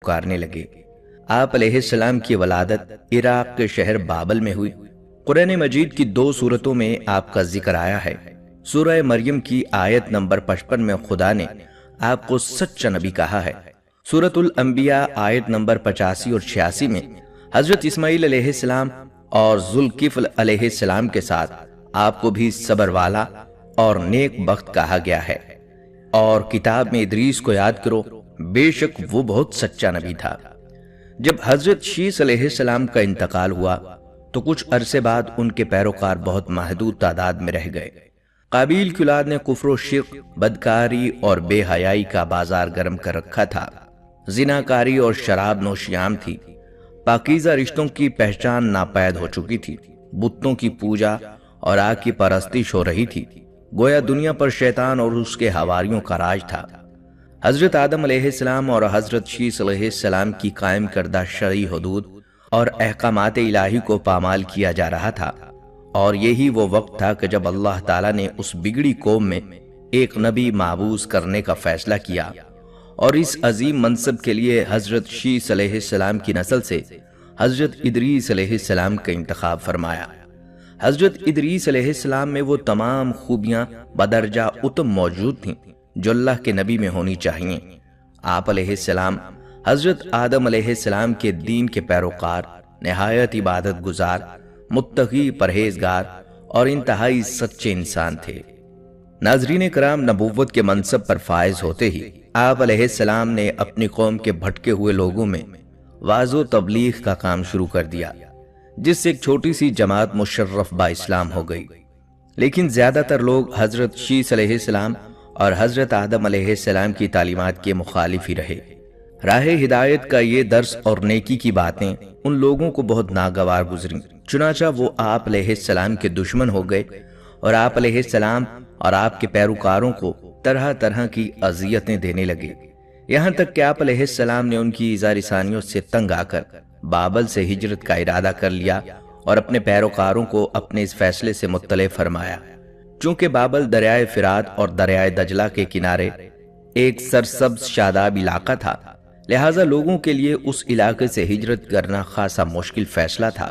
پکارنے لگے۔ آپ علیہ السلام کی ولادت عراق کے شہر بابل میں ہوئی۔ قرآن مجید کی 2 سورتوں میں آپ کا ذکر آیا ہے۔ سورہ مریم کی آیت نمبر 55 میں خدا نے آپ کو سچا نبی کہا ہے۔ سورۃ الانبیاء آیت نمبر 85 اور 86 میں حضرت اسماعیل علیہ السلام اور ذوالکفل علیہ السلام کے ساتھ آپ کو بھی صبر والا اور نیک بخت کہا گیا ہے۔ اور کتاب میں ادریس کو یاد کرو، بے شک وہ بہت سچا نبی تھا۔ جب حضرت شیس علیہ السلام کا انتقال ہوا تو کچھ عرصے بعد ان کے پیروکار بہت محدود تعداد میں رہ گئے۔ قابیل کی اولاد نے کفر و شرک، بدکاری اور بے حیائی کا بازار گرم کر رکھا تھا۔ زناکاری اور شراب نوشیام تھی۔ پاکیزہ رشتوں کی پہچان ناپید ہو چکی تھی۔ بتوں کی پوجا اور آگ کی پرستش ہو رہی تھی۔ گویا دنیا پر شیطان اور اس کے حواریوں کا راج تھا۔ حضرت آدم علیہ السلام اور حضرت شیس علیہ السلام کی قائم کردہ شرعی حدود اور احکامات الہی کو پامال کیا جا رہا تھا، اور یہی وہ وقت تھا کہ جب اللہ تعالیٰ نے اس بگڑی قوم میں ایک نبی مابعوث کرنے کا فیصلہ کیا، اور اس عظیم منصب کے لیے حضرت شیس علیہ السلام کی نسل سے حضرت ادریس علیہ السلام کا انتخاب فرمایا۔ حضرت ادریس علیہ السلام میں وہ تمام خوبیاں بدرجہ اتم موجود تھیں جو اللہ کے نبی میں ہونی چاہیے۔ آپ علیہ السلام حضرت آدم علیہ السلام کے دین کے پیروکار، نہایت عبادت گزار، متقی، پرہیزگار اور انتہائی سچے انسان تھے۔ ناظرین کرام، نبوت کے منصب پر فائز ہوتے ہی آپ علیہ السلام نے اپنی قوم کے بھٹکے ہوئے لوگوں میں وعظ و تبلیغ کا کام شروع کر دیا، جس سے ایک چھوٹی سی جماعت مشرف با اسلام ہو گئی۔ لیکن زیادہ تر لوگ حضرت شیس علیہ السلام اور حضرت آدم علیہ السلام کی تعلیمات کے مخالف ہی رہے۔ راہ ہدایت کا یہ درس اور نیکی کی باتیں ان لوگوں کو بہت ناگوار گزریں، چنانچہ وہ آپ علیہ السلام کے دشمن ہو گئے اور آپ علیہ السلام اور آپ کے پیروکاروں کو طرح طرح کی اذیتیں دینے لگے، یہاں تک کہ آپ علیہ السلام نے ان کی ایذا رسانیوں سے تنگ آ کر بابل سے ہجرت کا ارادہ کر لیا اور اپنے پیروکاروں کو اپنے اس فیصلے سے مطلع فرمایا۔ چونکہ بابل دریائے فرات اور دریائے دجلہ کے کنارے ایک سرسبز شاداب علاقہ تھا، لہٰذا لوگوں کے لیے اس علاقے سے ہجرت کرنا خاصا مشکل فیصلہ تھا،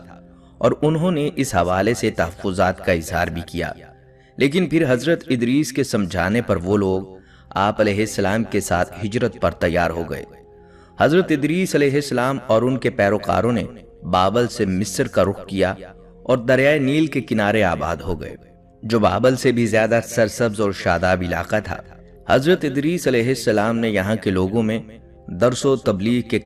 اور انہوں نے اس حوالے سے تحفظات کا اظہار بھی کیا۔ لیکن پھر حضرت ادریس کے سمجھانے پر وہ لوگ آپ علیہ السلام کے ساتھ ہجرت پر تیار ہو گئے۔ حضرت ادریس علیہ السلام اور ان کے پیروکاروں نے بابل سے مصر کا رخ کیا اور دریائے نیل کے کنارے آباد ہو گئے، جو بابل سے بھی زیادہ سرسبز اور شاداب علاقہ تھا۔ حضرت ادریس علیہ السلام نے یہاں کے لوگوں میں درس و تبلیغ کے